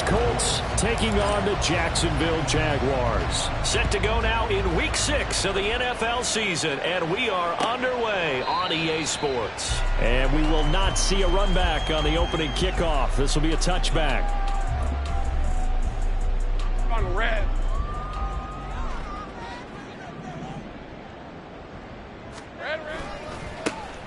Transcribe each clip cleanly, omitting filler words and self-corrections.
Colts taking on the Jacksonville Jaguars. Set to go now in Week 6 of the NFL season, and we are underway on EA Sports. And we will not see a run back on the opening kickoff. This will be a touchback. On red.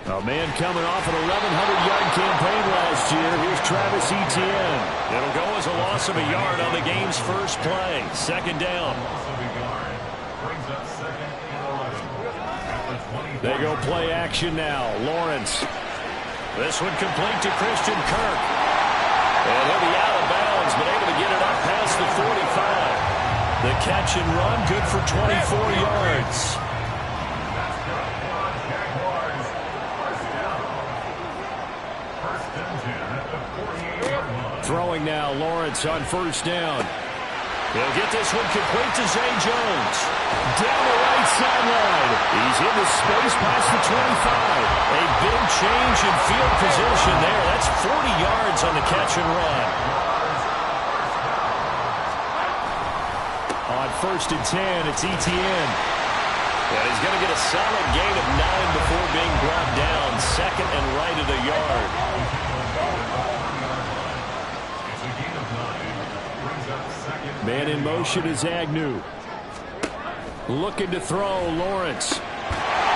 A man coming off an 1,100-yard campaign last year. Here's Travis Etienne. It'll go as a loss of a yard on the game's first play. Second down. They go play action now. Lawrence. This one complete to Christian Kirk. And he'll be out of bounds, but able to get it up past the 45. The catch and run, good for 24 yards. Throwing now, Lawrence on first down. He'll get this one complete to Zay Jones. Down the right sideline. He's in the space past the 25. A big change in field position there. That's 40 yards on the catch and run. On first and 10, it's Etienne. And he's going to get a solid gain of 9 before being brought down. Second and right of the yard. Man in motion is Agnew. Looking to throw, Lawrence.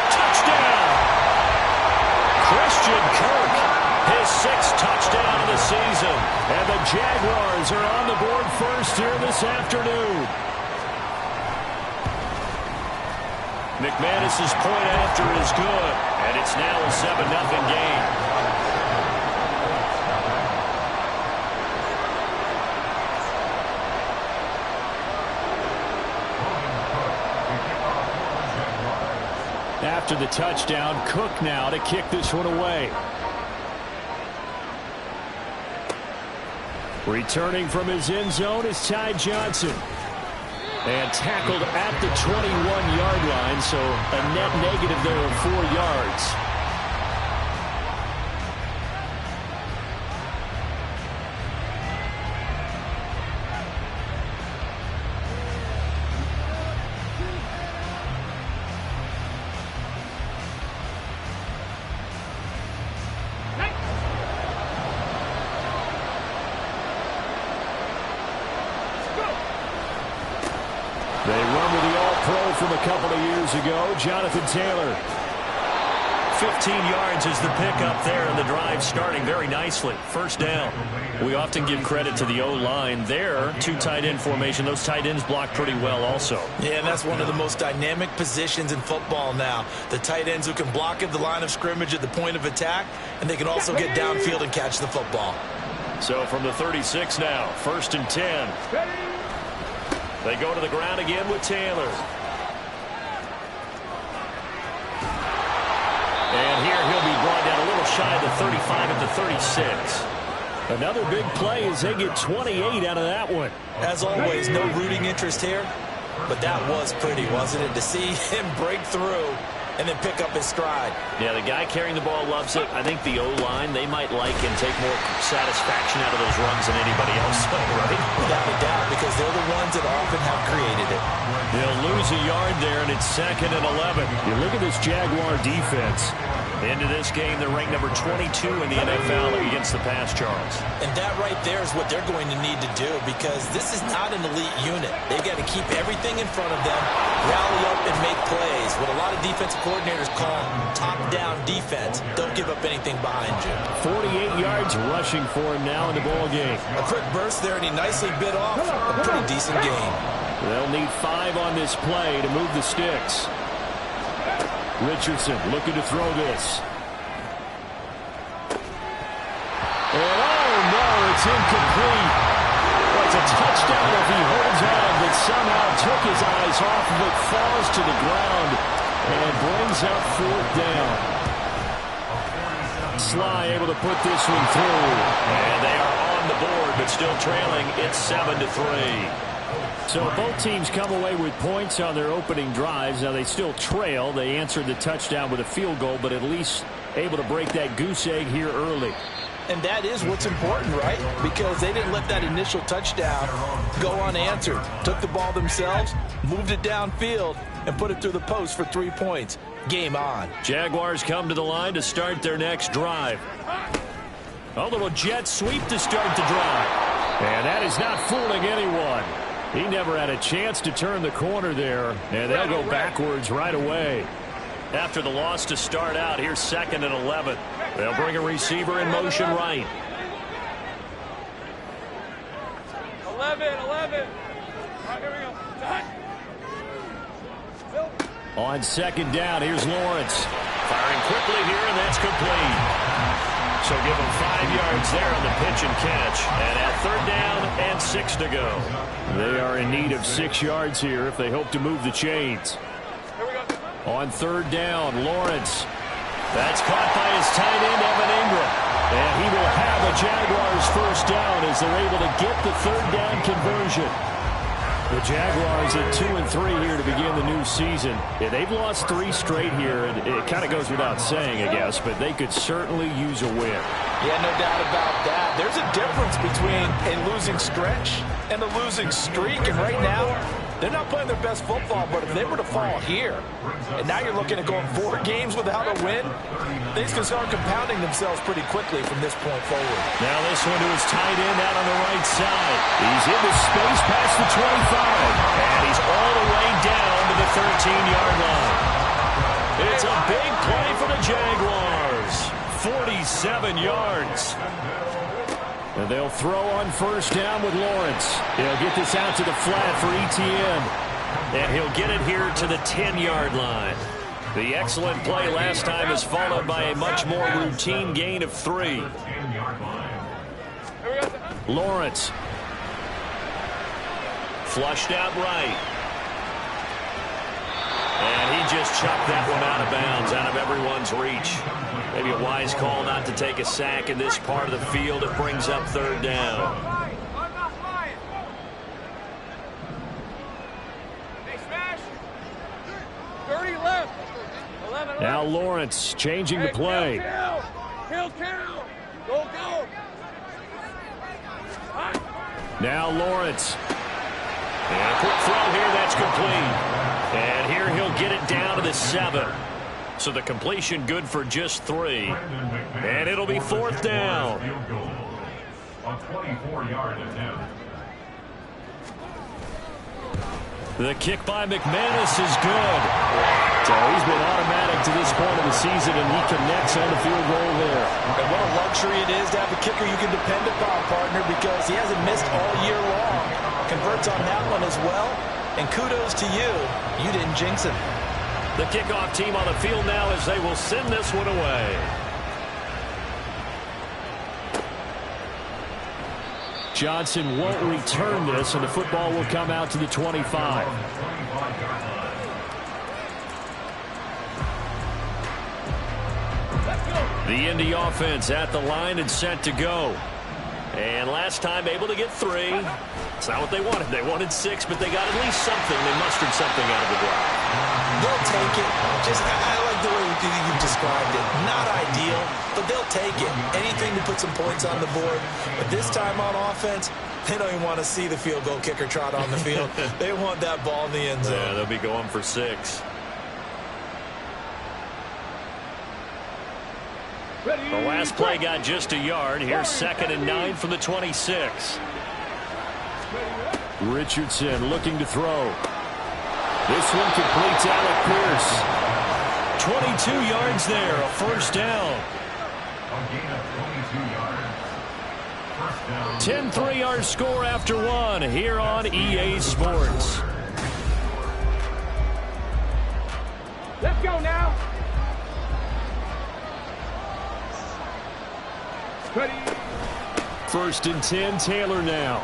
Touchdown! Christian Kirk, his 6th touchdown of the season. And the Jaguars are on the board first here this afternoon. McManus's point after is good, and it's now a 7-0 game. After the touchdown, Cook now to kick this one away. Returning from his end zone is Ty Johnson. And tackled at the 21-yard line, so a net negative there of 4 yards. They run with the All-Pro from a couple of years ago, Jonathan Taylor. 15 yards is the pickup there, and the drive starting very nicely. First down. We often give credit to the O-line there. 2 tight end formation. Those tight ends block pretty well also. Yeah, and that's one of the most dynamic positions in football now. The tight ends who can block at the line of scrimmage at the point of attack, and they can also get downfield and catch the football. So from the 36 now, first and 10. They go to the ground again with Taylor. And here he'll be brought down a little shy of the 35 at the 36. Another big play as they get 28 out of that one. As always, no rooting interest here, but that was pretty, wasn't it? To see him break through and then pick up his stride. Yeah, the guy carrying the ball loves it. I think the O-line, they might like and take more satisfaction out of those runs than anybody else, right? Without a doubt, because they're the ones that often have created it. They'll lose a yard there, and it's 2nd and 11. You look at this Jaguar defense. Into this game, they're ranked number 22 in the NFL against the pass, Charles. And that right there is what they're going to need to do, because this is not an elite unit. They've got to keep everything in front of them, rally up and make plays. What a lot of defensive coordinators call top-down defense. Don't give up anything behind you. 48 yards rushing for him now in the ball game. A quick burst there, and he nicely bit off a pretty decent gain. They'll need 5 on this play to move the sticks. Richardson looking to throw this. And oh no, it's incomplete. Well, it's a touchdown if he holds on, but somehow took his eyes off of it, falls to the ground, and brings up 4th down. Sly able to put this one through. And they are on the board, but still trailing. It's 7-3. So both teams come away with points on their opening drives. Now they still trail. They answered the touchdown with a field goal, but at least able to break that goose egg here early. And that is what's important, right? Because they didn't let that initial touchdown go unanswered. Took the ball themselves, moved it downfield, and put it through the post for 3 points. Game on. Jaguars come to the line to start their next drive. A little jet sweep to start the drive. And that is not fooling anyone. He never had a chance to turn the corner there, and they'll go backwards right away. After the loss to start out, here's 2nd and 11. They'll bring a receiver in motion right. 11. All right, here we go. On 2nd down, here's Lawrence. Firing quickly here, and that's complete. So give him 5 yards there on the pitch and catch. And at 3rd down and 6 to go. They are in need of 6 yards here if they hope to move the chains. On 3rd down, Lawrence. That's caught by his tight end, Evan Ingram. And he will have a Jaguars first down as they're able to get the 3rd down conversion. The Jaguars at 2-3 here to begin the new season. Yeah, they've lost 3 straight here, and it kind of goes without saying, I guess, but they could certainly use a win. Yeah, no doubt about that. There's a difference between a losing stretch and a losing streak, and right now, they're not playing their best football, but if they were to fall here, and now you're looking at going 4 games without a win, things can start compounding themselves pretty quickly from this point forward. Now this one to his tight end out on the right side. He's into space past the 25. And he's all the way down to the 13-yard line. It's a big play for the Jaguars. 47 yards. And they'll throw on 1st down with Lawrence. He'll get this out to the flat for ETN. And he'll get it here to the 10-yard line. The excellent play last time is followed by a much more routine gain of 3. Lawrence. Flushed out right. And he just chucked that one out of bounds, out of everyone's reach. Maybe a wise call not to take a sack in this part of the field. It brings up 3rd down. Now Lawrence changing the play. Kill. Go. Now Lawrence. And a quick throw here, that's complete. And here he'll get it down to the 7. So the completion good for just 3. And it'll be 4th down. A 24-yard attempt. The kick by McManus is good. So he's been automatic to this point of the season, and he connects on the field goal there. And what a luxury it is to have a kicker you can depend upon, partner, because he hasn't missed all year long. Converts on that one as well. And kudos to you. You didn't jinx him. The kickoff team on the field now as they will send this one away. Johnson won't return this, and the football will come out to the 25. The Indy offense at the line and set to go. And last time able to get 3. It's not what they wanted. They wanted 6, but they got at least something. They mustered something out of the drive. They'll take it. I like the way you described it. Not ideal, but they'll take it. Anything to put some points on the board. But this time on offense, they don't even want to see the field goal kicker trot on the field. They want that ball in the end zone. Yeah, they'll be going for 6. The last play got just a yard. Here's 2nd and 9 from the 26. Richardson looking to throw. This one completes Alec Pierce. 22 yards there, a 1st down. A gain of 22 yards. 10-3 our score after 1 here on EA Sports. Let's go now. Ready. 1st and 10, Taylor now.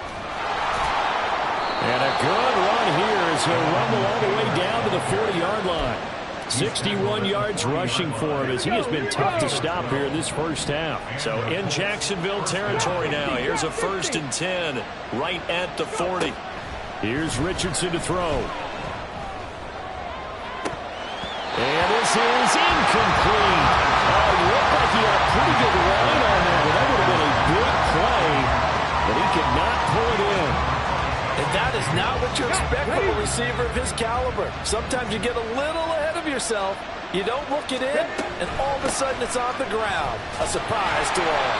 And a good run here as he'll rumble all the way down to the 40-yard line. 61 yards rushing for him as he has been tough to stop here in this first half. So in Jacksonville territory now. Here's a 1st and 10 right at the 40. Here's Richardson to throw. And this is incomplete. It looked like he had a pretty good line on that, but that would have been that is not what you expect from a receiver of his caliber. Sometimes you get a little ahead of yourself. You don't look it in, and all of a sudden it's on the ground. A surprise to all.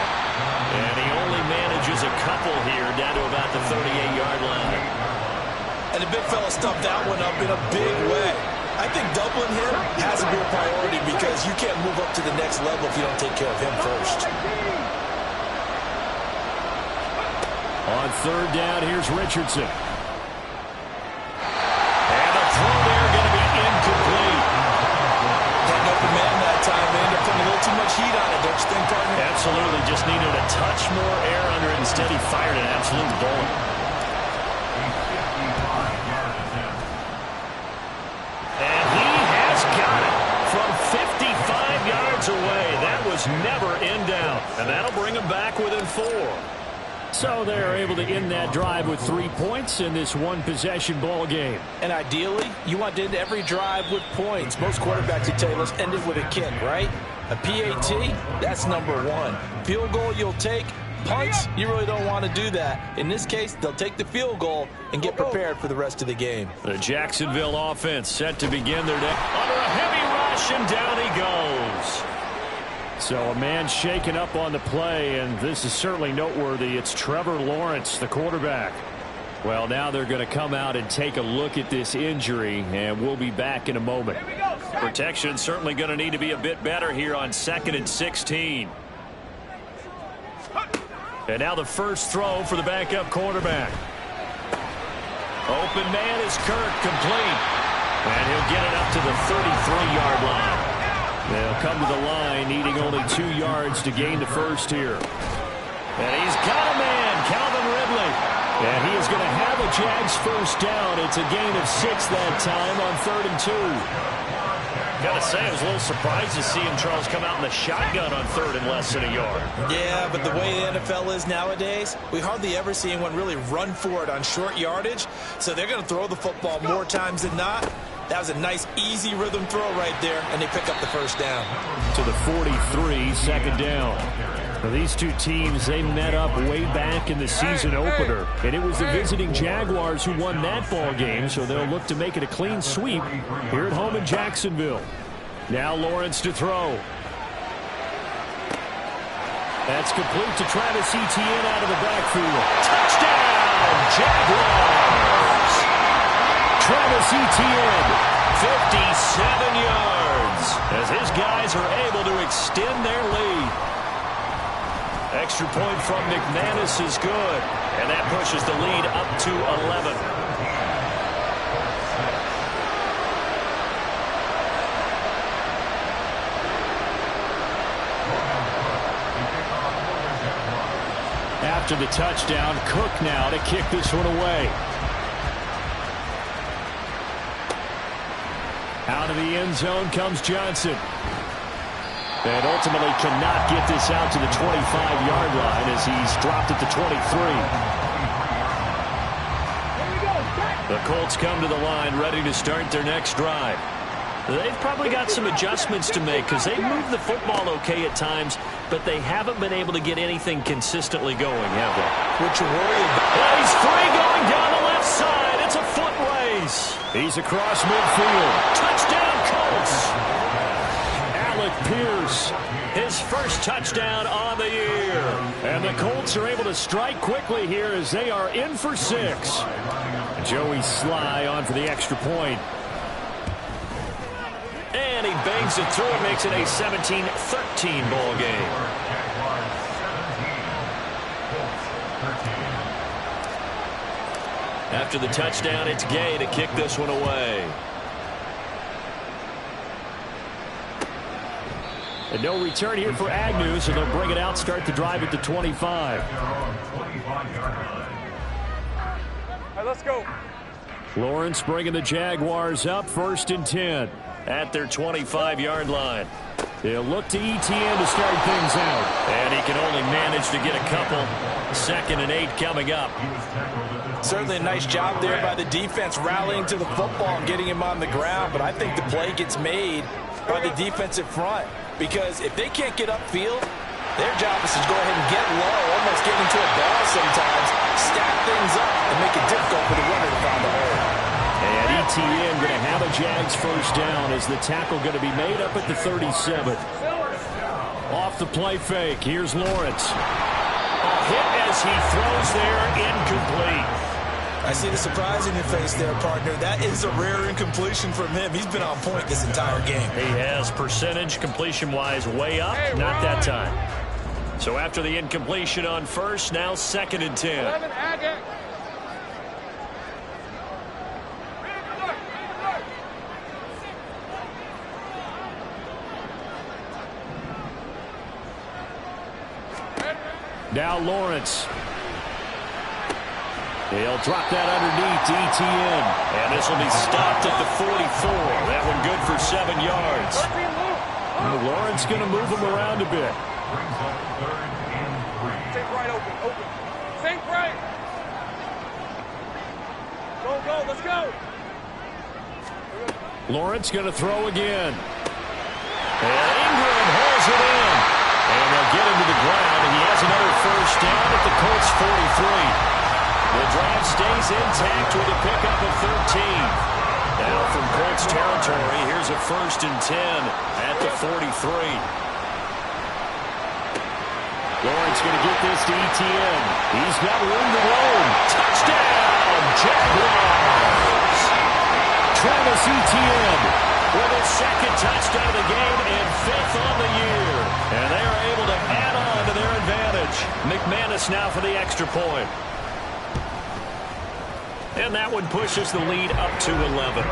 And he only manages a couple here down to about the 38-yard line. And the big fella stuffed that one up in a big way. I think doubling him has to be a priority because you can't move up to the next level if you don't take care of him first. On third down, here's Richardson. And the throw there going to be incomplete. Had an open man that time, man. They're putting a little too much heat on it, don't you think, partner? Absolutely. Just needed a touch more air under it. Instead, he fired an absolute bullet. And he has got it from 55 yards away. That was never in doubt. And that'll bring him back within 4. So they're able to end that drive with 3 points in this one-possession ball game. And ideally, you want to end every drive with points. Most quarterbacks would tell you, let's end it with a kick, right? A PAT, that's number 1. Field goal you'll take. Punts, you really don't want to do that. In this case, they'll take the field goal and get prepared for the rest of the game. The Jacksonville offense set to begin their day. Under a heavy rush, and down he goes. So a man shaken up on the play, and this is certainly noteworthy. It's Trevor Lawrence, the quarterback. Well, now they're going to come out and take a look at this injury, and we'll be back in a moment. Protection certainly going to need to be a bit better here on 2nd and 16. And now the first throw for the backup quarterback. Open man is Kirk, complete. And he'll get it up to the 33-yard line. They'll come to the line, needing only 2 yards to gain the first here. And he's got a man, Calvin Ridley. And he is going to have a Jags first down. It's a gain of 6 that time on 3rd and 2. Gotta say, I was a little surprised to see him, Charles, come out in the shotgun on 3rd and less than a yard. Yeah, but the way the NFL is nowadays, we hardly ever see anyone really run for it on short yardage. So they're going to throw the football more times than not. That was a nice, easy rhythm throw right there, and they pick up the first down. To the 43, 2nd down. Now, these two teams, they met up way back in the season opener, and it was the visiting Jaguars who won that ball game, so they'll look to make it a clean sweep here at home in Jacksonville. Now Lawrence to throw. That's complete to Travis Etienne out of the backfield. Touchdown, Jaguars! Travis Etienne, 57 yards, as his guys are able to extend their lead. Extra point from McManus is good, and that pushes the lead up to 11. After the touchdown, Cook now to kick this one away. Out of the end zone comes Johnson. And ultimately cannot get this out to the 25-yard line as he's dropped at the 23. The Colts come to the line ready to start their next drive. They've probably got some adjustments to make because they move the football okay at times, but they haven't been able to get anything consistently going, have they? What you worry about? Well, he's free going down the left side. It's a foot race. He's across midfield. Touchdown, Colts. Alec Pierce, his first touchdown on the year. And the Colts are able to strike quickly here as they are in for 6. Joey Sly on for the extra point. And he bangs it through and makes it a 17-13 ball game. After the touchdown, it's Gay to kick this one away. And no return here for Agnew, so they'll bring it out, start the drive at the 25. All right, let's go. Lawrence bringing the Jaguars up, 1st and 10. At their 25-yard line. They'll look to Etienne to start things out. And he can only manage to get a couple. 2nd and 8 coming up. Certainly a nice job there by the defense rallying to the football and getting him on the ground, but I think the play gets made by the defensive front because if they can't get upfield, their job is to go ahead and get low, almost get into a ball sometimes, stack things up, and make it difficult for the Jags first down as the tackle going to be made up at the 37. Off the play fake. Here's Lawrence. A hit as he throws there, incomplete. I see the surprise in your face there, partner. That is a rare incompletion from him. He's been on point this entire game. He has percentage completion-wise way up. Not that time. So after the incompletion on first, now 2nd and 10. 11, Agate. Now Lawrence. He'll drop that underneath to ETN. And this will be stopped at the 44. That one good for 7 yards. And Lawrence going to move him around a bit. Sink right, open. Sink right. Go, let's go. Lawrence going to throw again. And Ingram hauls it in. And they'll get him to the ground, and he has another first down at the Colts 43. The drive stays intact with a pickup of 13. Now from Colts territory, here's a 1st and 10 at the 43. Lawrence going to get this to ETN. He's got room to roam. Touchdown, Jaguars! Travis Etienne with his 2nd touchdown of the game and 5th on the year. And they are able to add on to their advantage. McManus now for the extra point. And that one pushes the lead up to 11.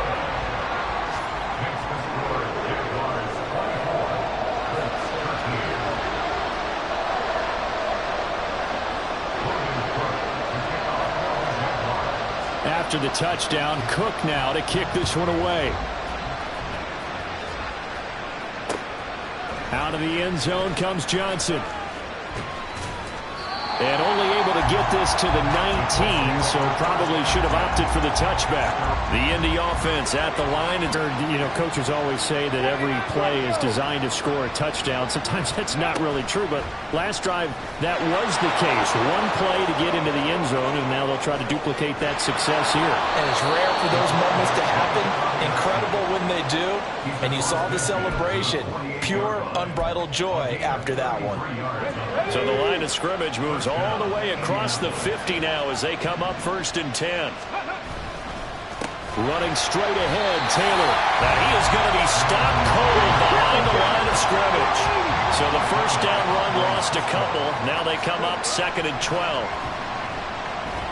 After the touchdown, Cook now to kick this one away. Out of the end zone comes Johnson. And only able to get this to the 19, so probably should have opted for the touchback. The Indy offense at the line. You know, coaches always say that every play is designed to score a touchdown. Sometimes that's not really true, but last drive, that was the case. One play to get into the end zone, and now they'll try to duplicate that success here. And it's rare for those moments to happen. Incredible when they do. And you saw the celebration. Pure, unbridled joy after that one. So the line of scrimmage moves all the way across the 50 now as they come up 1st and 10. Running straight ahead, Taylor. Now he is going to be stopped cold behind the line of scrimmage. So the first down run lost a couple. Now they come up 2nd and 12.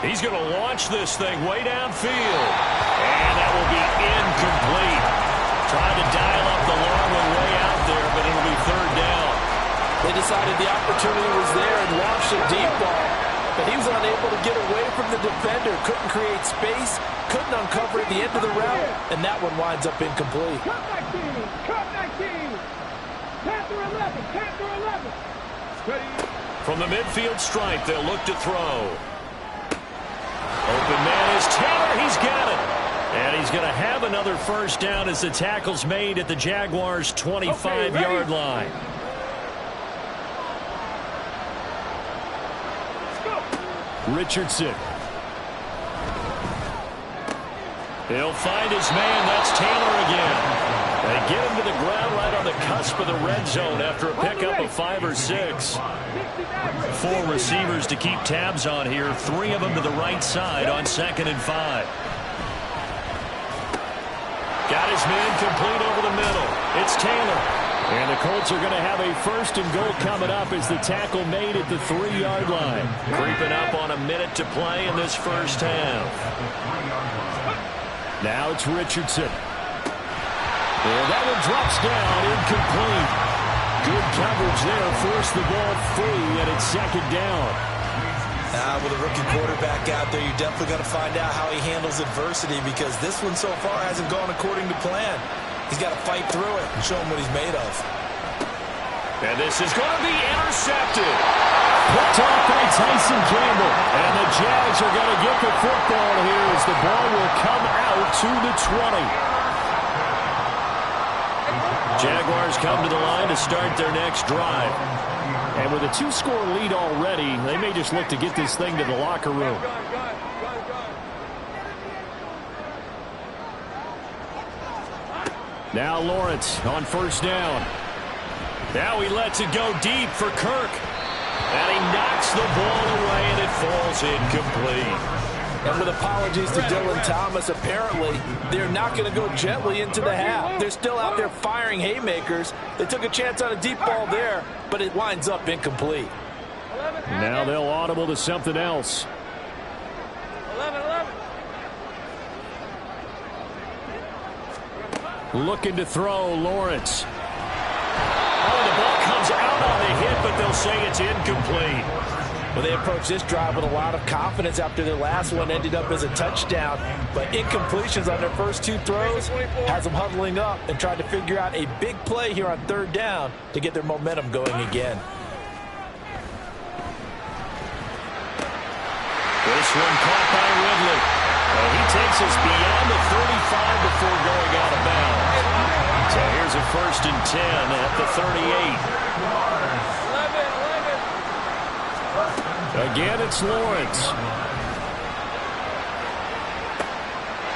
He's going to launch this thing way downfield. And that will be incomplete. Trying to dial up the long one way out there, but it'll be 3rd down. They decided the opportunity was there and launched a deep ball, but he was unable to get away from the defender, couldn't create space, couldn't uncover at the end of the route, and that one winds up incomplete. Cut 19. Panther 11. Ready. From the midfield stripe, they'll look to throw. Open man is Taylor. He's got it. And he's going to have another first down as the tackle's made at the Jaguars' 25-yard line. Richardson. He'll find his man. That's Taylor again. They get him to the ground right on the cusp of the red zone after a pickup of 5 or 6. 4 receivers to keep tabs on here. 3 of them to the right side on 2nd and 5. Got his man complete over the middle. It's Taylor. And the Colts are going to have a 1st and goal coming up as the tackle made at the 3-yard line. Creeping up on a minute to play in this first half. Now it's Richardson. And that one drops down, incomplete. Good coverage there, forced the ball free, and it's 2nd down. With a rookie quarterback out there, you're definitely going to find out how he handles adversity, because this one so far hasn't gone according to plan. He's got to fight through it and show him what he's made of. And this is going to be intercepted. Picked off by Tyson Campbell. And the Jags are going to get the football here as the ball will come out to the 20. Jaguars come to the line to start their next drive. And with a 2-score lead already, they may just look to get this thing to the locker room. Now Lawrence on first down. Now he lets it go deep for Kirk. And he knocks the ball away, and it falls incomplete. And with apologies to Dylan Thomas, apparently they're not going to go gently into the half. They're still out there firing haymakers. They took a chance on a deep ball there, but it winds up incomplete. Now they'll audible to something else. 11. Looking to throw, Lawrence. Oh, the ball comes out on the hit, but they'll say it's incomplete. Well, they approached this drive with a lot of confidence after their last one ended up as a touchdown. But incompletions on their first two throws has them huddling up and trying to figure out a big play here on third down to get their momentum going again. This one caught by Ridley. Oh, he takes us beyond the 35 before going out of bounds. So here's a 1st and 10 at the 38. 11. Again, it's Lawrence.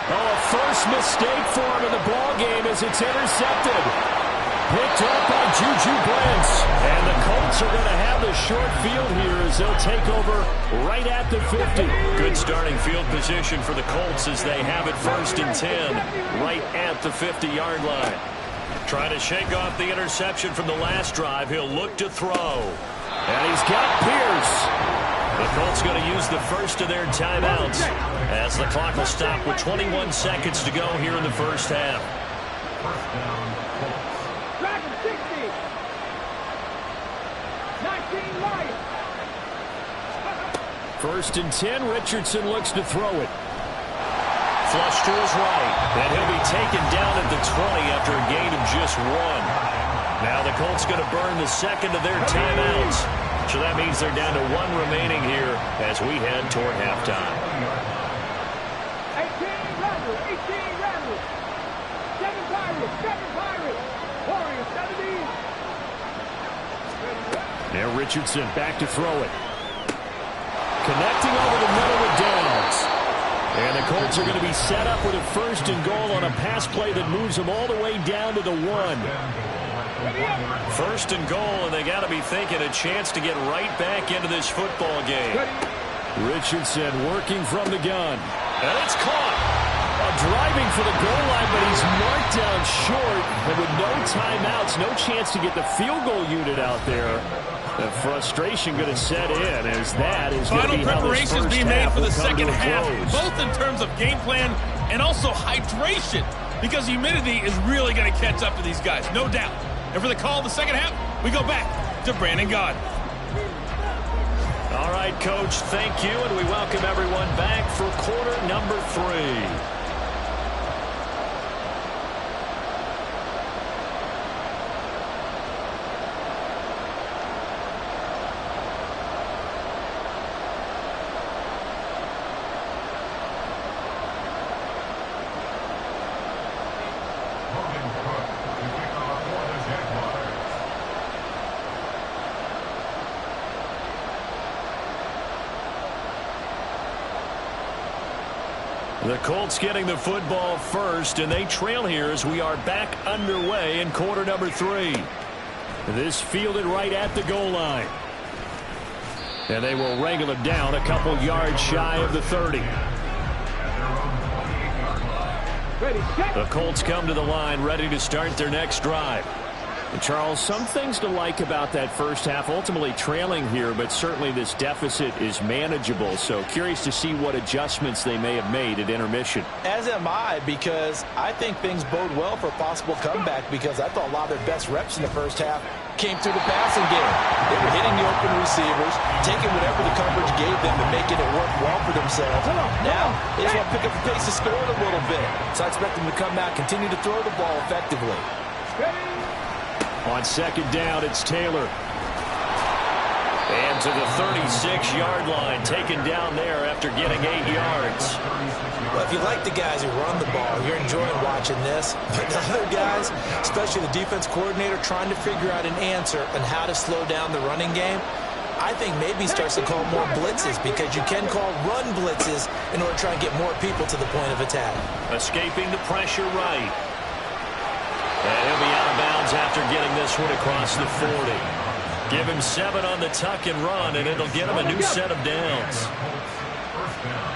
Oh, a first mistake for him in the ball game as it's intercepted. Picked up by Juju Brents. And the Colts are going to have the short field here as they'll take over right at the 50. Good starting field position for the Colts as they have it 1st and 10 right at the 50-yard line. Trying to shake off the interception from the last drive. He'll look to throw. And he's got Pierce. The Colts going to use the first of their timeouts as the clock will stop with 21 seconds to go here in the first half. Dragon 60. 19 Lions. 1st and 10. Richardson looks to throw it. Flush to his right. And he'll be taken down at the 20 after a gain of just 1. Now the Colts going to burn the second of their timeouts. So that means they're down to 1 remaining here as we head toward halftime. 18 Rebels. 18 Rebels. 7 Pirates. 7 Pirates. Warriors 17. Now Richardson back to throw it. Connecting over the middle with Downs. And the Colts are going to be set up with a 1st and goal on a pass play that moves them all the way down to the 1. 1st and goal, and they got to be thinking a chance to get right back into this football game. Richardson working from the gun. And it's caught. Driving for the goal line, but he's marked down short. And with no timeouts, no chance to get the field goal unit out there. The frustration going to set in as that is going to be how this preparations first being made half for the will come second to a half, close. both in terms of game plan and also hydration, because humidity is really going to catch up to these guys, no doubt. And for the call of the second half, we go back to Brandon Gaud. All right, Coach, thank you, and we welcome everyone back for quarter number 3. The Colts getting the football first, and they trail here as we are back underway in quarter number 3. This fielded right at the goal line. And they will wrangle it down a couple yards shy of the 30. The Colts come to the line ready to start their next drive. And Charles, some things to like about that first half, ultimately trailing here, but certainly this deficit is manageable. So curious to see what adjustments they may have made at intermission. As am I, because I think things bode well for a possible comeback, because I thought a lot of their best reps in the first half came through the passing game. They were hitting the open receivers, taking whatever the coverage gave them and making it work well for themselves. Now, they just want to pick up the pace of scoring a little bit. So I expect them to come out, continue to throw the ball effectively. On second down, it's Taylor. And to the 36-yard line, taken down there after getting 8 yards. Well, if you like the guys who run the ball, you're enjoying watching this. But the other guys, especially the defense coordinator, trying to figure out an answer on how to slow down the running game, I think maybe he starts to call more blitzes, because you can call run blitzes in order to try and get more people to the point of attack. Escaping the pressure right. And he'll be out of bounds after getting this one across the 40. Give him 7 on the tuck and run, and it'll get him a new set of downs. First down.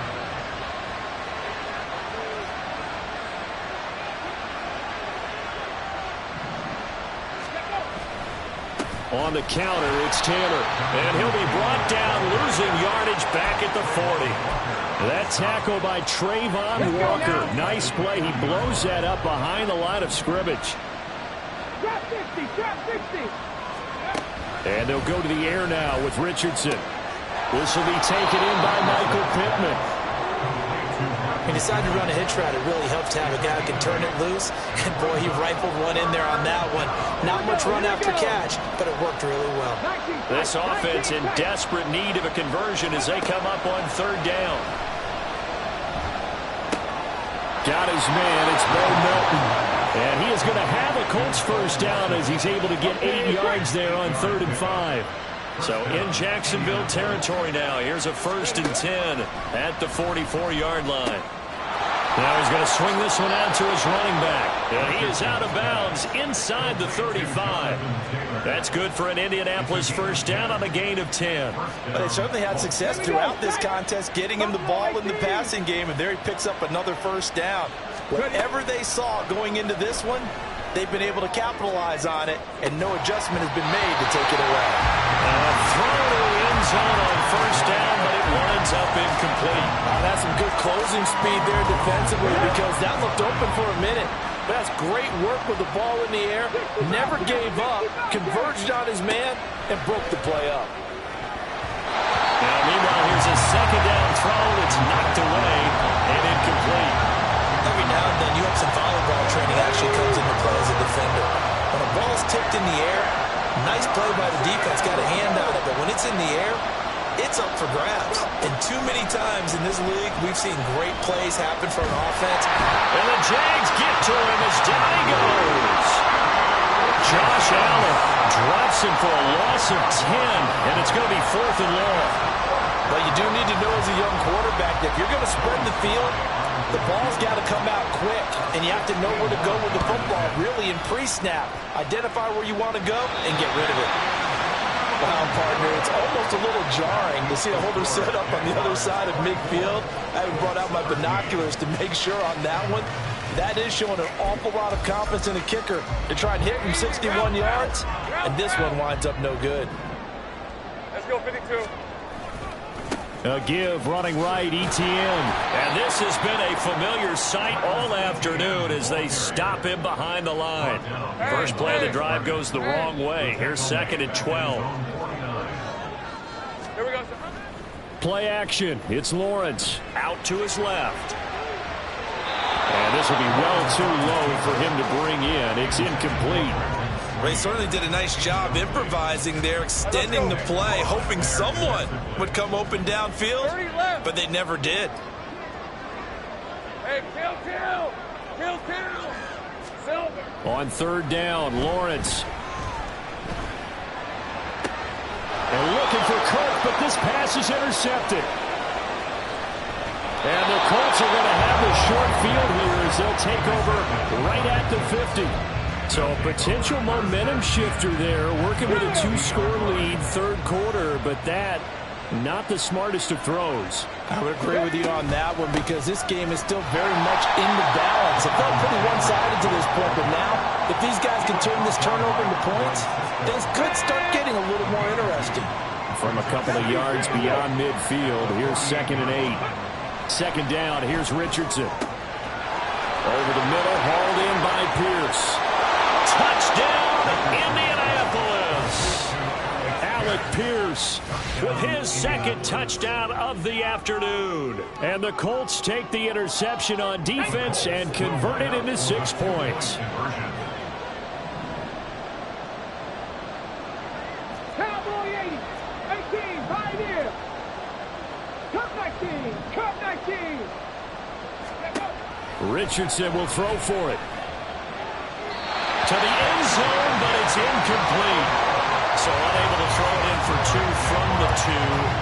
On the counter, it's Tanner. And he'll be brought down, losing yardage back at the 40. That tackle by Trayvon Walker. Nice play. He blows that up behind the line of scrimmage. Drop 60, drop 60. And they'll go to the air now with Richardson. This will be taken in by Michael Pittman. He decided to run a hitch route. It really helped to have a guy who can turn it loose. And, boy, he rifled one in there on that one. Not much run after catch, but it worked really well. This offense in desperate need of a conversion as they come up on 3rd down. Got his man. It's Bo Melton. And he is going to have a Colts first down as he's able to get 8 yards there on 3rd and 5. So in Jacksonville territory now. Here's a 1st and 10 at the 44-yard line. Now he's going to swing this one out to his running back. And he is out of bounds inside the 35. That's good for an Indianapolis first down on a gain of 10. But they certainly had success throughout this contest, getting him the ball in the passing game, and there he picks up another first down. Whatever they saw going into this one, they've been able to capitalize on it, and no adjustment has been made to take it away. Throw to the end zone on first down, but it winds up incomplete. That's some good closing speed there defensively, because that looked open for a minute. But that's great work with the ball in the air. Never gave up, converged on his man, and broke the play up. Now, meanwhile, here's a 2nd down throw that's knocked away and incomplete. Every now and then you have some volleyball training actually comes into play as a defender. When a ball's tipped in the air, nice play by the defense, got a hand on it, but when it's in the air, it's up for grabs. And too many times in this league, we've seen great plays happen for an offense. And the Jags get to him as down he goes. Josh Allen drops him for a loss of 10, and it's going to be 4th and long. But you do need to know as a young quarterback that if you're going to spread the field, the ball's got to come out quick, and you have to know where to go with the football, really in pre-snap. Identify where you want to go and get rid of it. Wow, partner, it's almost a little jarring to see a holder set up on the other side of midfield. I haven't brought out my binoculars to make sure on that one. That is showing an awful lot of confidence in the kicker to try and hit from 61 yards, and this one winds up no good. Let's go, 52. A give running right, Etienne. And this has been a familiar sight all afternoon as they stop him behind the line. First play of the drive goes the wrong way. Here's 2nd and 12. Here we go, sir. Play action. It's Lawrence. Out to his left. And this will be well too low for him to bring in. It's incomplete. Ray certainly did a nice job improvising there, extending the play, hoping someone would come open downfield, but they never did. Hey, kill. Silver. On 3rd down, Lawrence. And looking for Kirk, but this pass is intercepted. And the Colts are going to have the short field here as they'll take over right at the 50. So a potential momentum shifter there, working with a 2-score lead, 3rd quarter, but that, not the smartest of throws. I would agree with you on that one because this game is still very much in the balance. It felt pretty one-sided to this point, but now, if these guys can turn this turnover into points, things could start getting a little more interesting. From a couple of yards beyond midfield, here's 2nd and 8. 2nd down, here's Richardson. Over the middle, hauled in by Pierce. Touchdown, Indianapolis. Alec Pierce With his 2nd touchdown of the afternoon. And the Colts take the interception on defense and convert it into 6 points. Cowboy 80. 18, right here. Cup 19. Cup 19. Richardson will throw for it. To the end zone, but it's incomplete. So unable to throw it in for 2 from the two,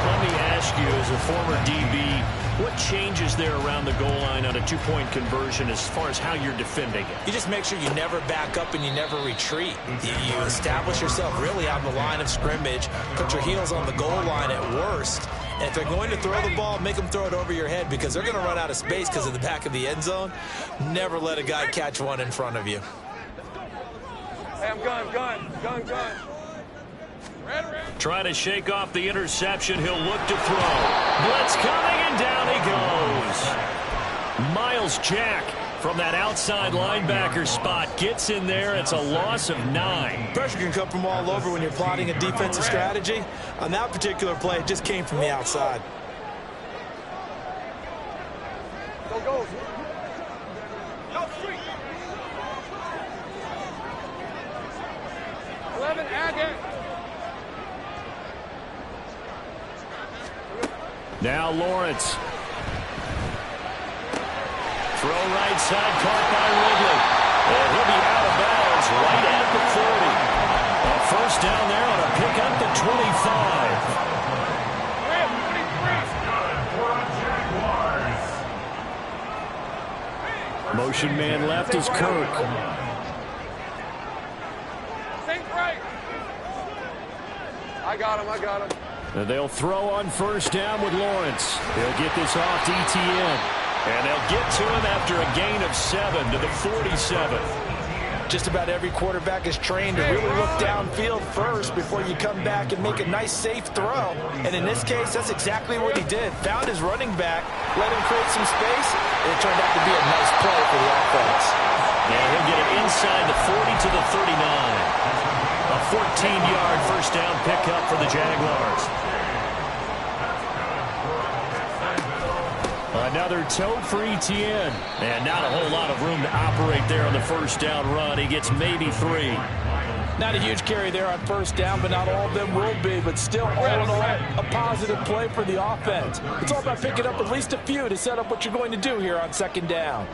let me ask you, as a former DB, what changes there around the goal line on a two-point conversion as far as how you're defending it? You just make sure you never back up and you never retreat. You establish yourself really on the line of scrimmage, put your heels on the goal line at worst, and if they're going to throw the ball, make them throw it over your head because they're going to run out of space because of the back of the end zone. Never let a guy catch one in front of you. Hey, I'm gun. Trying to shake off the interception. He'll look to throw. Blitz coming, and down he goes. Miles Jack from that outside linebacker spot gets in there. It's a loss of 9. Pressure can come from all over when you're plotting a defensive strategy. On that particular play, it just came from the outside. Go. Go, street. 11, Agate. Now Lawrence. Throw right side, caught by Ridley. And he'll be out of bounds right at the 40. A first down there on a pickup to 25. Motion man left is Kirk. Think right. I got him. And they'll throw on first down with Lawrence. He'll get this off to ETN. And they'll get to him after a gain of 7 to the 47. Just about every quarterback is trained to really look downfield first before you come back and make a nice, safe throw. And in this case, that's exactly what he did. Found his running back, let him create some space, and it turned out to be a nice play for the offense. And he'll get it inside the 40 to the 39. A 14-yard first down pickup for the Jaguars. Another tote for ETN. And not a whole lot of room to operate there on the first down run. He gets maybe 3. Not a huge carry there on first down, but not all of them will be. But still, all in all, a positive play for the offense. It's all about picking up at least a few to set up what you're going to do here on second down.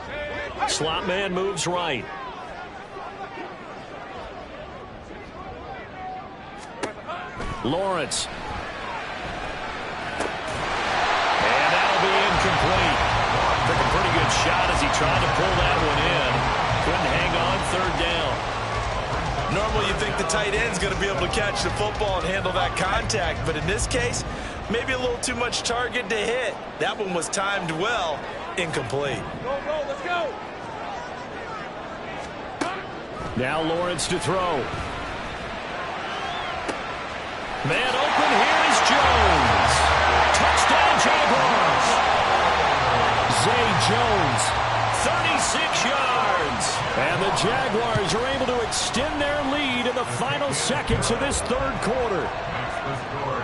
Slot man moves right. Lawrence. And that'll be incomplete. Took a pretty good shot as he tried to pull that one in. Couldn't hang on third down. Normally you think the tight end's going to be able to catch the football and handle that contact, but in this case, maybe a little too much target to hit. That one was timed well. Incomplete. Go, let's go. Now Lawrence to throw. Man open, here is Jones. Touchdown Jaguars. Zay Jones, 36 yards. And the Jaguars are able to extend their lead in the final seconds of this third quarter.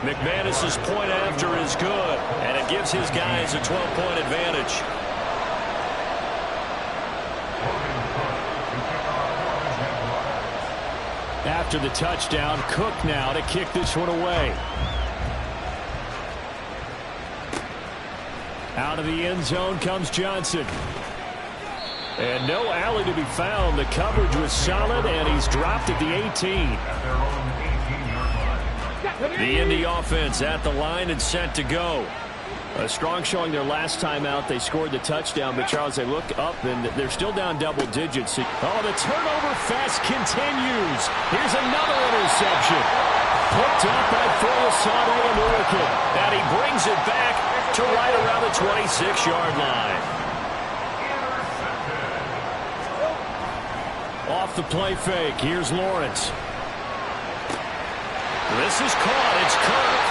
McManus's point after is good, and it gives his guys a 12-point advantage. After the touchdown, Cook now to kick this one away. Out of the end zone comes Johnson. And no alley to be found. The coverage was solid, and he's dropped at the 18. The Indy offense at the line and set to go. A strong showing their last time out. They scored the touchdown, but Charles, they look up and they're still down double digits. Oh, the turnover fest continues. Here's another interception. Picked up by Foyesade and Ulrich. And he brings it back to right around the 26-yard line. Off the play fake. Here's Lawrence. This is caught. It's Kirk.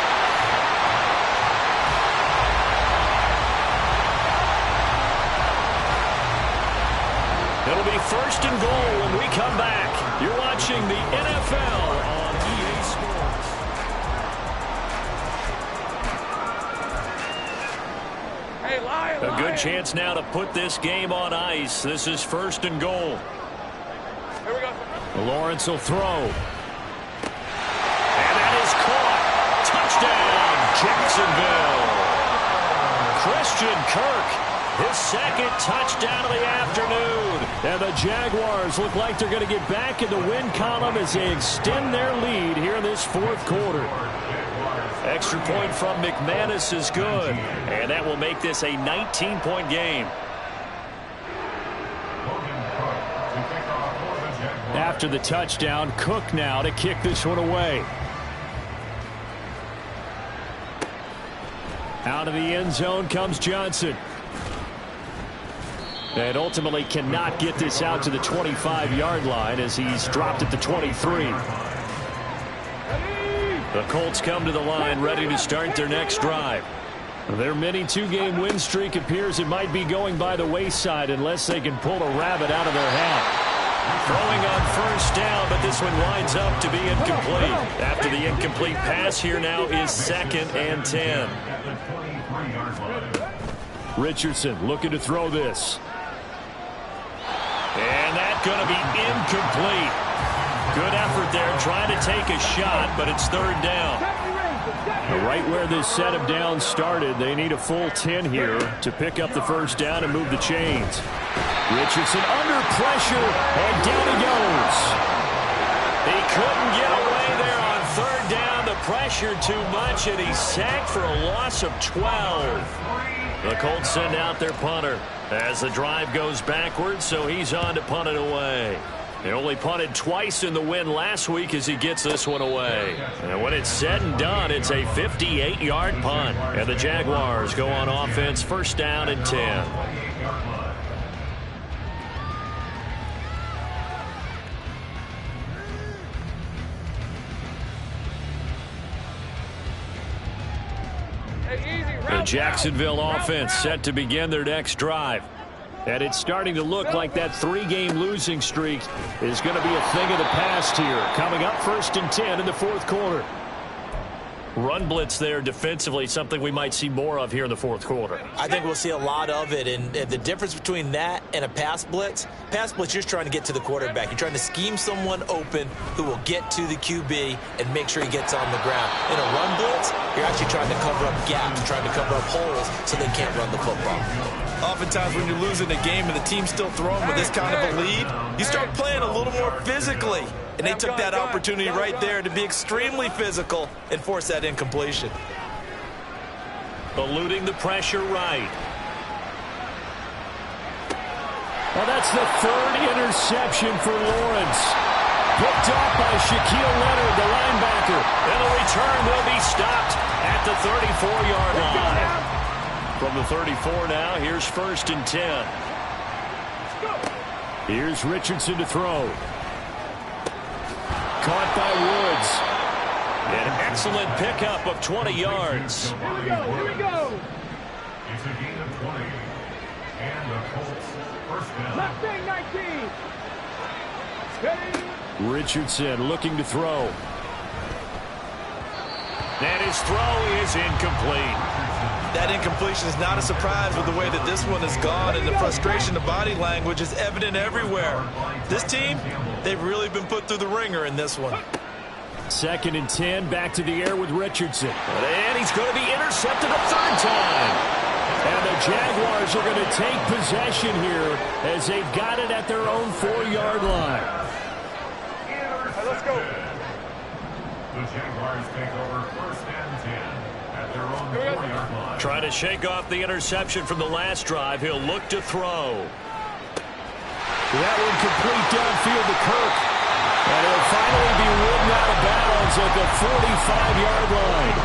It'll be first and goal when we come back. You're watching the NFL on EA Sports. Hey, Lion, A good chance now to put this game on ice. This is first and goal. Here we go. Lawrence will throw. And that is caught. Touchdown, Jacksonville. Christian Kirk, his second touchdown of the afternoon. And the Jaguars look like they're going to get back in the win column as they extend their lead here in this fourth quarter. Extra point from McManus is good. And that will make this a 19-point game. After the touchdown, Cook now to kick this one away. Out of the end zone comes Johnson. And ultimately cannot get this out to the 25-yard line as he's dropped at the 23. The Colts come to the line ready to start their next drive. Their mini two-game win streak appears it might be going by the wayside unless they can pull a rabbit out of their hat. Throwing on first down, but this one winds up to be incomplete. After the incomplete pass, here now is 2nd and 10. Richardson looking to throw this. And that's going to be incomplete. Good effort there, trying to take a shot, but it's 3rd down. Right where this set of downs started, they need a full 10 here to pick up the first down and move the chains. Richardson under pressure, and down he goes. He couldn't get away there on 3rd down. The pressure too much, and he's sacked for a loss of 12. The Colts send out their punter as the drive goes backwards, so he's on to punt it away. He only punted twice in the win last week as he gets this one away. And when it's said and done, it's a 58-yard punt. And the Jaguars go on offense, 1st down and 10. The Jacksonville offense set to begin their next drive. And it's starting to look like that 3-game losing streak is going to be a thing of the past here. Coming up 1st and 10 in the fourth quarter. Run blitz there defensively, something we might see more of here in the fourth quarter. I think we'll see a lot of it, and the difference between that and a pass blitz, you're just trying to get to the quarterback. You're trying to scheme someone open who will get to the QB and make sure he gets on the ground. In a run blitz, you're actually trying to cover up gaps, trying to cover up holes so they can't run the football. Oftentimes when you're losing a game and the team's still throwing with this kind of a lead, you start playing a little more physically. And they took that opportunity right there to be extremely physical and force that incompletion. Eluding the pressure right. Well, that's the 3rd interception for Lawrence. Picked up by Shaquille Leonard, the linebacker. And the return will be stopped at the 34-yard line. From the 34 now, here's 1st and 10. Here's Richardson to throw. Caught by Woods. An excellent pickup of 20 yards. Here we go. It's a gain of 20. And the Colts 1st down. Left thing, 19. Steady. Richardson looking to throw. And his throw is incomplete. That incompletion is not a surprise with the way that this one has gone, and the frustration, the body language is evident everywhere. This team, they've really been put through the ringer in this one. 2nd and 10, back to the air with Richardson. And he's going to be intercepted a 3rd time. And the Jaguars are going to take possession here as they've got it at their own 4-yard line. Let's go. The Jaguars take over 1st and 10 at their own 4-yard line. Trying to shake off the interception from the last drive. He'll look to throw. That one complete downfield to Kirk. And he'll finally be ridden out of bounds at the 45-yard line.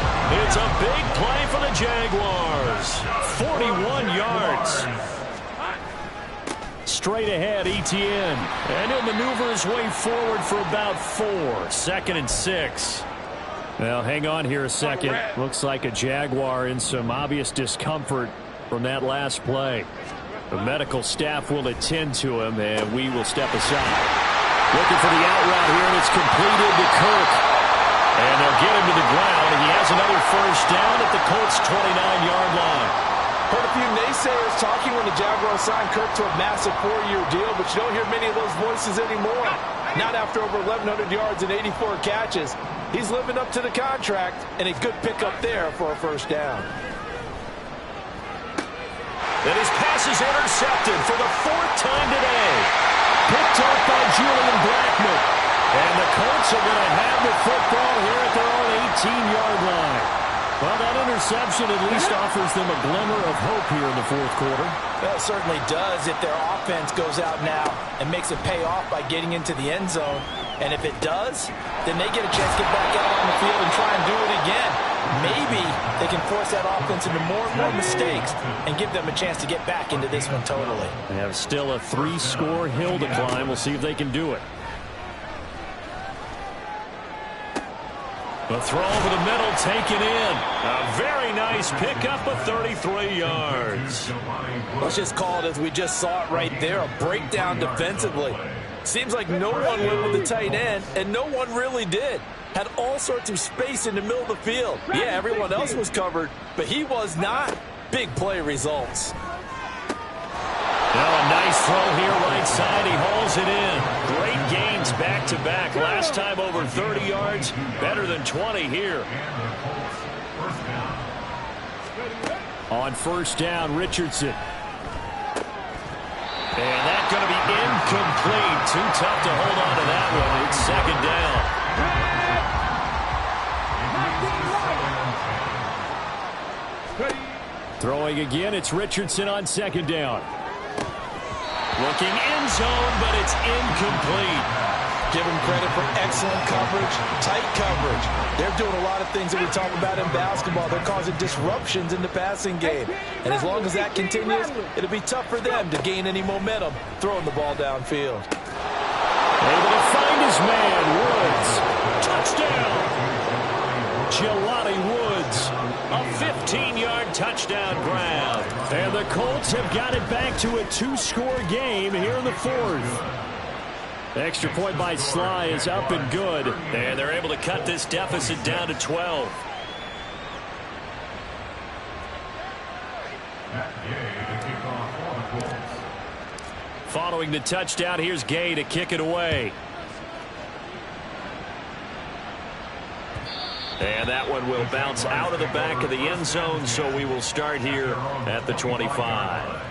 It's a big play for the Jaguars. 41 yards. Straight ahead, Etienne. And he'll maneuver his way forward for about 4. 2nd and 6. Well, hang on here a second. Looks like a Jaguar in some obvious discomfort from that last play. The medical staff will attend to him, and we will step aside. Looking for the out route here, and it's completed to Kirk. And they'll get him to the ground, and he has another 1st down at the Colts' 29-yard line. Heard a few naysayers talking when the Jaguars signed Kirk to a massive 4-year deal, but you don't hear many of those voices anymore. Not after over 1,100 yards and 84 catches. He's living up to the contract, and a good pickup there for a 1st down. And his pass is intercepted for the 4th time today. picked off by Julian Blackmon. And the Colts are going to have the football here at their own 18-yard line. Well, that interception at least offers them a glimmer of hope here in the fourth quarter. Well, it certainly does if their offense goes out now and makes it pay off by getting into the end zone. And if it does, then they get a chance to get back out on the field and try and do it again. Maybe they can force that offense into more and more mistakes and give them a chance to get back into this one totally. They have still a 3-score hill to climb. We'll see if they can do it. The throw over the middle taken in. A very nice pickup of 33 yards. Let's just call it as we just saw it right there, a breakdown defensively. Seems like no one went with the tight end, and no one really did. Had all sorts of space in the middle of the field. Yeah, everyone else was covered, but he was not. Big play results. Now a nice throw here right side. He hauls it in. Great gains back-to-back. Last time over 30 yards. Better than 20 here. On first down, Richardson. And that's going to be incomplete. Too tough to hold on to that one. It's second down. Throwing again, it's Richardson on second down. Looking end zone, but it's incomplete. Give him credit for excellent coverage, tight coverage. They're doing a lot of things that we talk about in basketball. They're causing disruptions in the passing game. And as long as that continues, it'll be tough for them to gain any momentum throwing the ball downfield. Able to find his man, Woods. Touchdown! Jelani Woods. A 15-yard touchdown grab. And the Colts have got it back to a 2-score game here in the fourth. The extra point by Sly is up and good. And they're able to cut this deficit down to 12. Following the touchdown, here's Gay to kick it away. And that one will bounce out of the back of the end zone, so we will start here at the 25.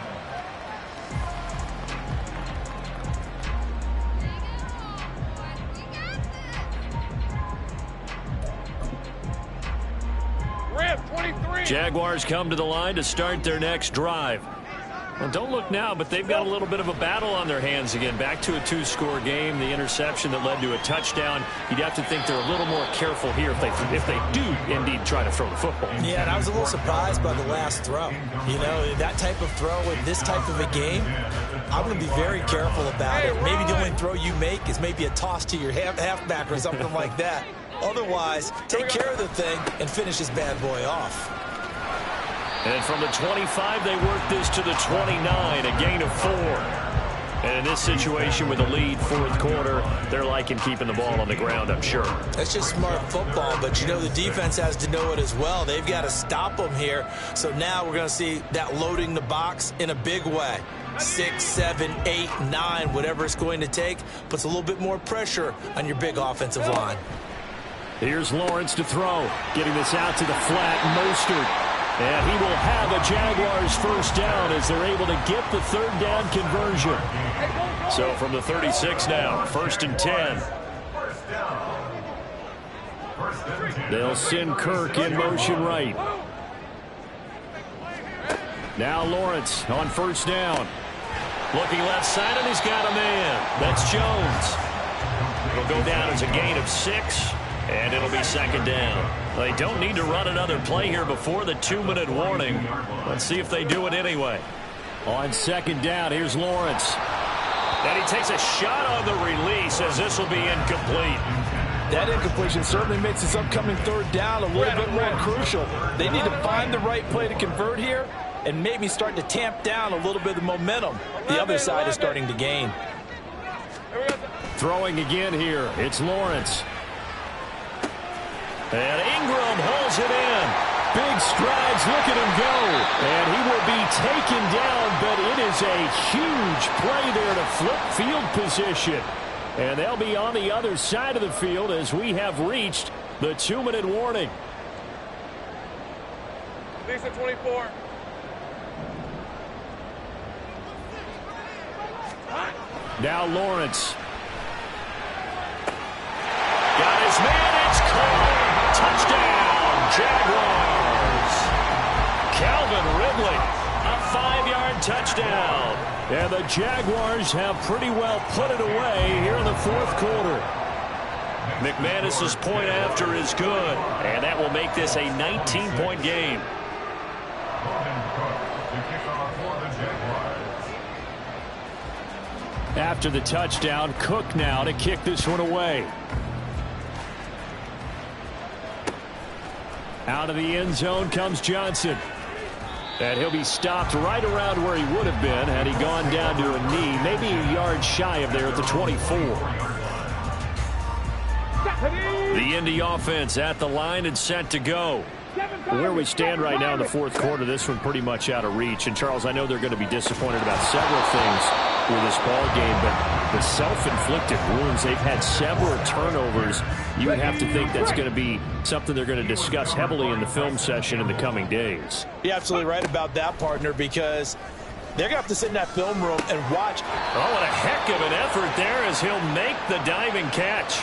Jaguars come to the line to start their next drive. Well, don't look now, but they've got a little bit of a battle on their hands again. Back to a 2-score game. The interception that led to a touchdown. You'd have to think they're a little more careful here if they do indeed try to throw the football. Yeah, and I was a little surprised by the last throw. You know, that type of throw in this type of a game, I'm going to be very careful about it. Maybe the only throw you make is maybe a toss to your halfback or something like that. Otherwise, take care of the thing and finish this bad boy off. And from the 25, they work this to the 29, a gain of 4. And in this situation with a lead fourth quarter, they're liking keeping the ball on the ground, I'm sure. That's just smart football, but you know the defense has to know it as well. They've got to stop them here. So now we're going to see that loading the box in a big way. 6, 7, 8, 9, whatever it's going to take, puts a little bit more pressure on your big offensive line. Here's Lawrence to throw. Getting this out to the flat, Mostert. And he will have a Jaguars first down as they're able to get the third down conversion. So from the 36 now, 1st and 10. They'll send Kirk in motion right. Now Lawrence on first down. Looking left side, and he's got a man. That's Jones. It'll go down as a gain of 6, and it'll be second down. They don't need to run another play here before the 2-minute warning. Let's see if they do it anyway. On second down, here's Lawrence. And he takes a shot on the release as this will be incomplete. That incompletion certainly makes this upcoming third down a little bit more crucial. They need to find the right play to convert here and maybe start to tamp down a little bit of the momentum the other side is starting to gain. Throwing again here, it's Lawrence. And Ingram holds it in. Big strides, look at him go. And he will be taken down, but it is a huge play there to flip field position. And they'll be on the other side of the field as we have reached the 2-minute warning. Lisa 24. Now Lawrence. Got his man. It's caught. Touchdown, Jaguars. Calvin Ridley, a 5-yard touchdown. And the Jaguars have pretty well put it away here in the fourth quarter. McManus's point after is good, and that will make this a 19-point game. After the touchdown, Cook now to kick this one away. Out of the end zone comes Johnson. And he'll be stopped right around where he would have been had he gone down to a knee, maybe a yard shy of there at the 24. The Indy offense at the line and set to go. Where we stand right now in the fourth quarter, this one pretty much out of reach. And, Charles, I know they're going to be disappointed about several things with this ball game, but the self-inflicted wounds, they've had several turnovers. You would have to think that's going to be something they're going to discuss heavily in the film session in the coming days. You're absolutely right about that, partner, because they're going to have to sit in that film room and watch. Oh, what a heck of an effort there as he'll make the diving catch.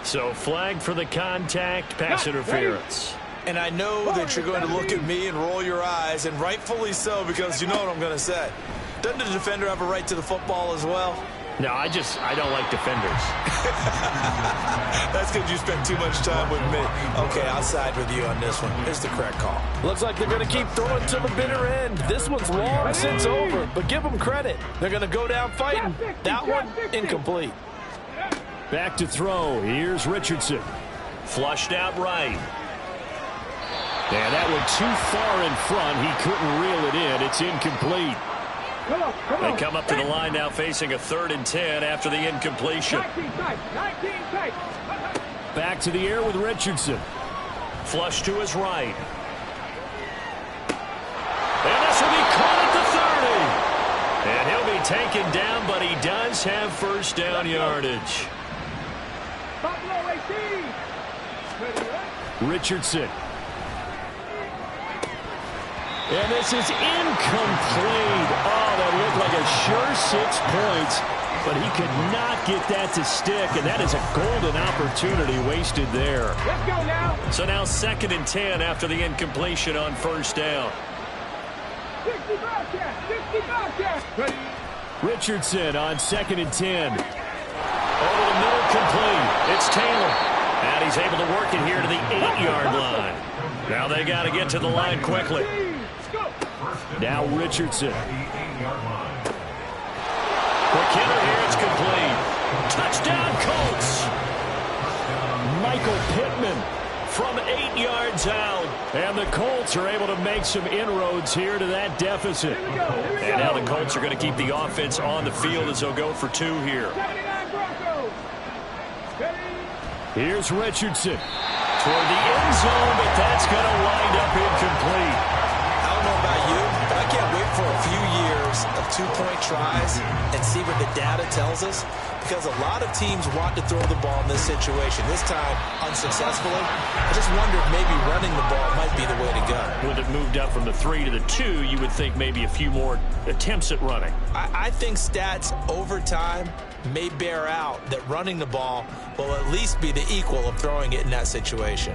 So flag for the contact, pass interference. And I know that you're going to look at me and roll your eyes, and rightfully so, because you know what I'm going to say. Doesn't the defender have a right to the football as well? No, I don't like defenders. That's because you spent too much time with me. Okay, I'll side with you on this one. It's the correct call. Looks like they're going to keep throwing to the bitter end. This one's long since over, but give them credit. They're going to go down fighting. That one, incomplete. Back to throw. Here's Richardson. Flushed out right. And that one too far in front. He couldn't reel it in. It's incomplete. They come up to the line now facing a 3rd and 10 after the incompletion. Back to the air with Richardson. Flush to his right. And this will be caught at the 30. And he'll be taken down, but he does have first down yardage. Richardson. And this is incomplete. Oh, that looked like a sure 6 points, but he could not get that to stick, and that is a golden opportunity wasted there. Let's go now. So now 2nd and 10 after the incompletion on first down. 60 Bobcats. Richardson on 2nd and 10. Over the middle, complete. It's Taylor. And he's able to work it here to the 8-yard line. Now they got to get to the line quickly. Now Richardson. Quick hitter here, it's complete. Touchdown, Colts. Michael Pittman from 8 yards out. And the Colts are able to make some inroads here to that deficit. And now the Colts are going to keep the offense on the field as they'll go for 2 here. Here's Richardson. Toward the end zone, but that's going to wind up incomplete. I don't know about you, but I can't wait for a few years of 2-point tries and see what the data tells us, because a lot of teams want to throw the ball in this situation. This time, unsuccessfully. I just wonder if maybe running the ball might be the way to go. When it moved up from the 3 to the 2, you would think maybe a few more attempts at running. I think stats over time may bear out that running the ball will at least be the equal of throwing it in that situation.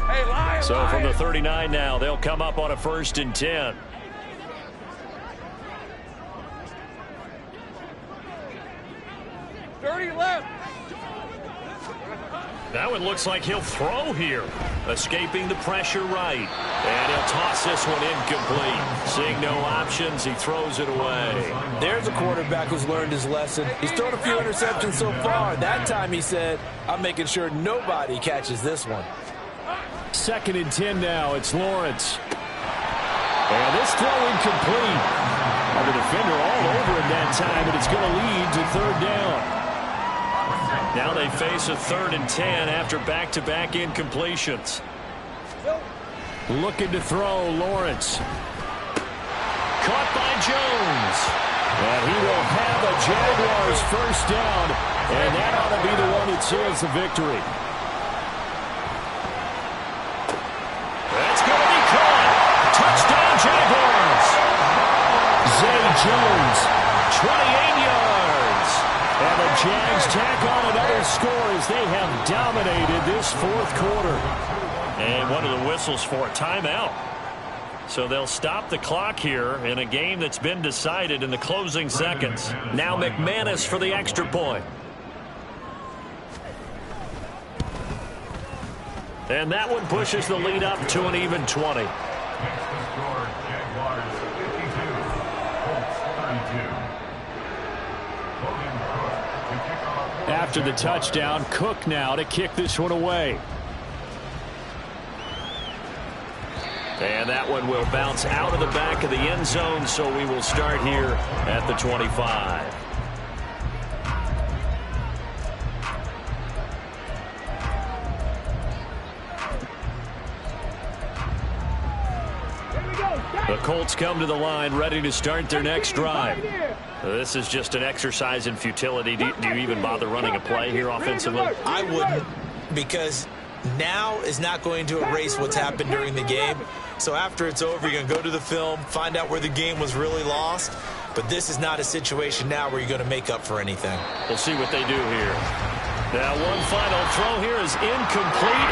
Hey, Lion, so from the 39 now, they'll come up on a 1st and 10. That one looks like he'll throw here. Escaping the pressure right. And he'll toss this one incomplete. Seeing no options, he throws it away. There's a quarterback who's learned his lesson. He's thrown a few interceptions so far. That time he said, I'm making sure nobody catches this one. 2nd and 10 now. It's Lawrence. And this throw incomplete. And the defender all over him that time, and it's going to lead to 3rd down. Now they face a 3rd and 10 after back-to-back incompletions. Looking to throw, Lawrence. Caught by Jones. And he will have a Jaguars first down, and that ought to be the one that seals the victory. That's going to be caught. Jags tack on another score as they have dominated this fourth quarter. And one of the whistles for a timeout. So they'll stop the clock here in a game that's been decided in the closing seconds. Now McManus for the extra point. And that one pushes the lead up to an even 20. Makes the score Jaguars 52, Colts 32. Logan Cook to kick off. After the touchdown, Cook now to kick this one away. And that one will bounce out of the back of the end zone, so we will start here at the 25. The Colts come to the line ready to start their next drive. This is just an exercise in futility. Do you even bother running a play here offensively? I wouldn't, because now is not going to erase what's happened during the game. So after it's over, you're going to go to the film, find out where the game was really lost. But this is not a situation now where you're going to make up for anything. We'll see what they do here. Now one final throw here is incomplete.